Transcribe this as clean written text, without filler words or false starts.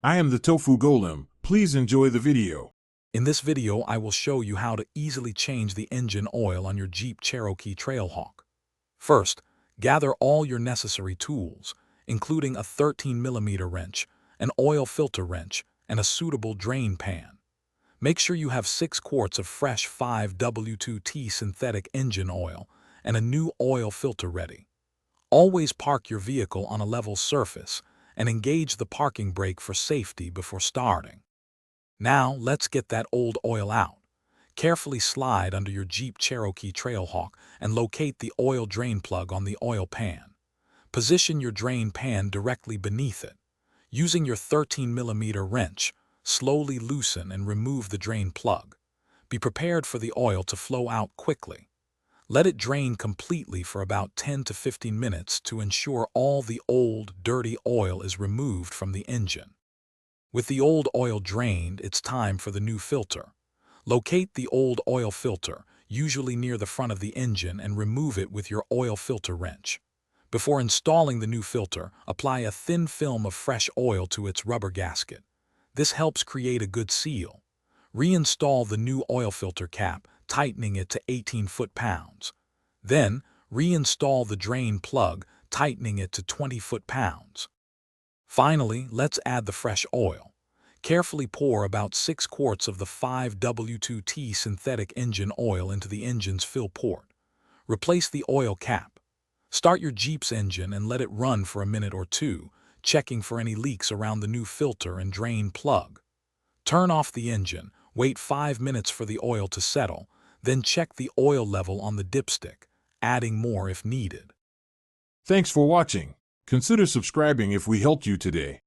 I am the Tofu Golem. Please enjoy the video. In this video, I will show you how to easily change the engine oil on your Jeep Cherokee Trailhawk. First, gather all your necessary tools, including a 13mm wrench, an oil filter wrench, and a suitable drain pan. Make sure you have 6 quarts of fresh 5W2T synthetic engine oil and a new oil filter ready. Always park your vehicle on a level surface and engage the parking brake for safety before starting. Now, let's get that old oil out. Carefully slide under your Jeep Cherokee Trailhawk and locate the oil drain plug on the oil pan. Position your drain pan directly beneath it. Using your 13mm wrench, slowly loosen and remove the drain plug. Be prepared for the oil to flow out quickly. Let it drain completely for about 10 to 15 minutes to ensure all the old, dirty oil is removed from the engine. With the old oil drained, it's time for the new filter. Locate the old oil filter, usually near the front of the engine, and remove it with your oil filter wrench. Before installing the new filter, apply a thin film of fresh oil to its rubber gasket. This helps create a good seal. Reinstall the new oil filter cap, tightening it to 18 foot-pounds. Then, reinstall the drain plug, tightening it to 20 foot-pounds. Finally, let's add the fresh oil. Carefully pour about 6 quarts of the 5W2T synthetic engine oil into the engine's fill port. Replace the oil cap. Start your Jeep's engine and let it run for a minute or two, checking for any leaks around the new filter and drain plug. Turn off the engine, wait 5 minutes for the oil to settle, then check the oil level on the dipstick, adding more if needed. Thanks for watching. Consider subscribing if we helped you today.